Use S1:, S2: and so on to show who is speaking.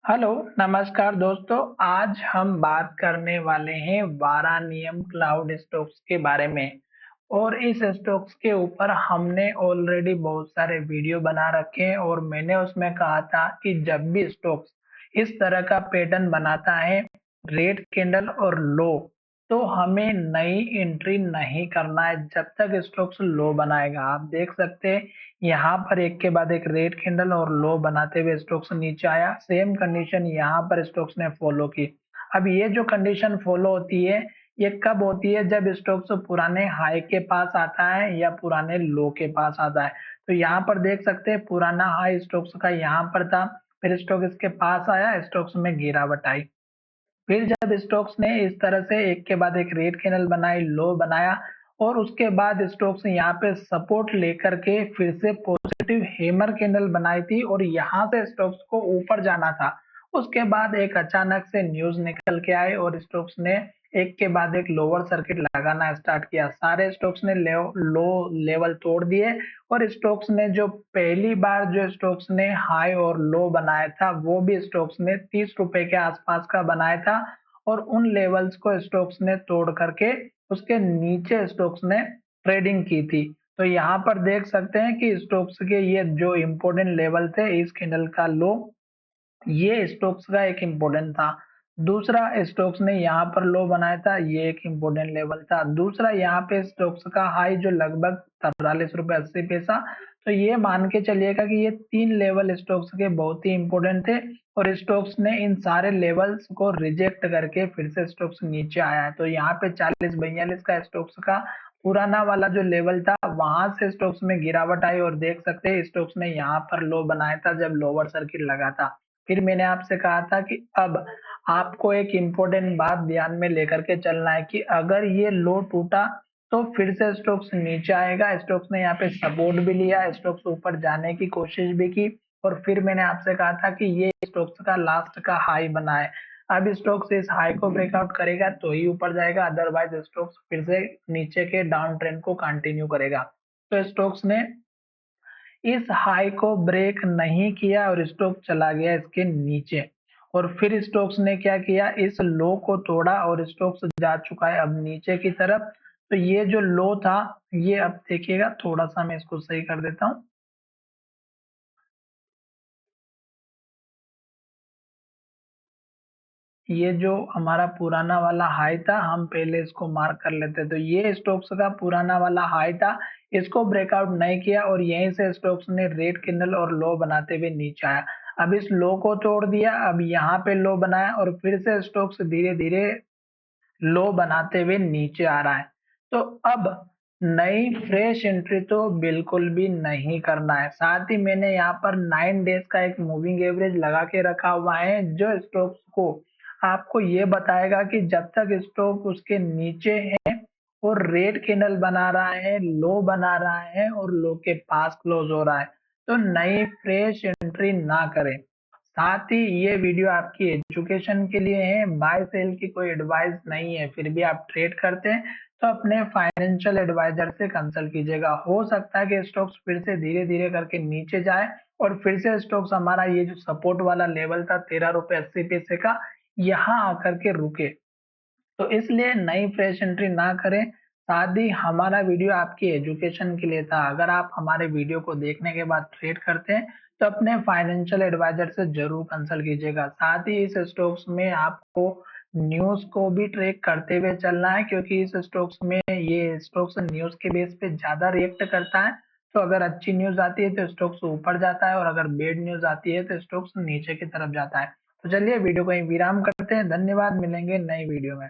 S1: Hello, नमस्कार दोस्तों। आज हम बात करने वाले हैं वारानियम क्लाउड स्टॉक्स के बारे में। और इस स्टॉक्स के ऊपर हमने ऑलरेडी बहुत सारे वीडियो बना रखे हैं और मैंने उसमें कहा था कि जब भी स्टॉक्स इस तरह का पैटर्न बनाता है, रेड कैंडल और लो, तो हमें नई एंट्री नहीं करना है जब तक स्टॉक्स लो बनाएगा। आप देख सकते हैं यहाँ पर एक के बाद एक रेड कैंडल और लो बनाते हुए स्टॉक्स नीचे आया। सेम कंडीशन यहाँ पर स्टॉक्स ने फॉलो की। अब ये जो कंडीशन फॉलो होती है, ये कब होती है? जब स्टॉक्स पुराने हाई के पास आता है या पुराने लो के पास आता है। तो यहाँ पर देख सकते हैं पुराना हाई स्टॉक्स का यहाँ पर था, फिर स्टॉक इसके पास आया, स्टॉक्स में गिरावट आई। फिर जब स्टोक्स ने इस तरह से एक के बाद एक रेड कैंडल बनाई, लो बनाया, और उसके बाद स्टोक्स ने यहाँ पे सपोर्ट लेकर के फिर से पॉजिटिव हैमर कैंडल बनाई थी और यहाँ से स्टोक्स को ऊपर जाना था। उसके बाद एक अचानक से न्यूज निकल के आए और स्टोक्स ने एक के बाद एक लोअर सर्किट लगाना स्टार्ट किया। सारे स्टोक्स ने लो लेवल तोड़ दिए और स्टोक्स ने जो पहली बार जो स्टोक्स ने हाई और लो बनाया था, वो भी स्टोक्स ने 30 रुपए के आसपास का बनाया था। और उन लेवल्स को स्टोक्स ने तोड़ करके उसके नीचे स्टोक्स ने ट्रेडिंग की थी। तो यहाँ पर देख सकते हैं कि स्टोक्स के ये जो इम्पोर्टेंट लेवल थे, इस कैंडल का लो, ये स्टोक्स का एक इम्पोर्टेंट था। दूसरा, स्टोक्स ने यहाँ पर लो बनाया था, ये एक इम्पोर्टेंट लेवल था। दूसरा, यहाँ पे स्टोक्स का हाई जो लगभग 43 रुपए 80 पैसा। तो ये मान के चलिएगा कि ये 3 लेवल स्टोक्स के बहुत ही इम्पोर्टेंट थे और स्टोक्स ने इन सारे लेवल्स को रिजेक्ट करके फिर से स्टोक्स नीचे आया है। तो यहाँ पे 40 42 का स्टोक्स का पुराना वाला जो लेवल था, वहां से स्टोक्स में गिरावट आई और देख सकते हैं स्टोक्स ने यहाँ पर लो बनाया था जब लोअर सर्किट लगा था। फिर मैंने आपसे कहा था कि अब आपको एक इम्पोर्टेंट बात ध्यान में लेकर के चलना है कि अगर ये लो टूटा तो फिर से स्टॉक्स नीचे आएगा। स्टॉक्स ने यहाँ पे सपोर्ट भी लिया, स्टॉक्स ऊपर जाने की कोशिश भी की और फिर मैंने आपसे कहा था कि ये स्टॉक्स का लास्ट का हाई बना है। अब स्टॉक्स इस हाई को ब्रेकआउट करेगा तो ही ऊपर जाएगा, अदरवाइज स्टॉक्स फिर से नीचे के डाउन ट्रेंड को कंटिन्यू करेगा। तो स्टॉक्स ने इस हाई को ब्रेक नहीं किया और स्टॉक चला गया इसके नीचे। और फिर स्टॉक्स ने क्या किया, इस लो को तोड़ा और स्टॉक्स जा चुका है अब नीचे की तरफ। तो ये जो लो था, ये अब देखिएगा, थोड़ा सा मैं इसको सही कर देता हूँ। ये जो हमारा पुराना वाला हाई था, हम पहले इसको मार्क कर लेते। तो ये स्टोक्स का पुराना वाला हाई था, इसको ब्रेकआउट नहीं किया और यहीं से स्टोक्स ने रेड कैंडल और लो बनाते हुए नीचे आया। अब इस लो को तोड़ दिया, अब यहाँ पे लो बनाया और फिर से स्टोक्स धीरे धीरे लो बनाते हुए नीचे आ रहा है। तो अब नई फ्रेश एंट्री तो बिल्कुल भी नहीं करना है। साथ ही मैंने यहाँ पर 9 डेज का एक मूविंग एवरेज लगा के रखा हुआ है जो स्टॉक्स को आपको ये बताएगा कि जब तक स्टॉक उसके नीचे है और रेड कैंडल बना रहा है, लो बना रहा है और लो के पास क्लोज हो रहा है, तो नई फ्रेश एंट्री ना करें। साथ ही ये वीडियो आपकी एजुकेशन के लिए है, बाय सेल की कोई एडवाइस नहीं है। फिर भी आप ट्रेड करते हैं तो अपने फाइनेंशियल एडवाइजर से कंसल्ट कीजिएगा। हो सकता है कि स्टॉक्स फिर से धीरे धीरे करके नीचे जाए और फिर से स्टॉक्स हमारा ये जो सपोर्ट वाला लेवल था 13 रुपए 80 पैसे का, यहाँ आकर के रुके। तो इसलिए नई फ्रेश एंट्री ना करें। साथ ही हमारा वीडियो आपकी एजुकेशन के लिए था। अगर आप हमारे वीडियो को देखने के बाद ट्रेड करते हैं तो अपने फाइनेंशियल एडवाइजर से जरूर कंसल्ट कीजिएगा। साथ ही इस स्टॉक्स में आपको न्यूज को भी ट्रैक करते हुए चलना है, क्योंकि इस स्टॉक्स में ये स्टॉक्स न्यूज के बेस पे ज्यादा रिएक्ट करता है। तो अगर अच्छी न्यूज आती है तो स्टॉक्स ऊपर जाता है और अगर बैड न्यूज आती है तो स्टॉक्स नीचे की तरफ जाता है। तो चलिए वीडियो को यहीं विराम करते हैं। धन्यवाद, मिलेंगे नई वीडियो में।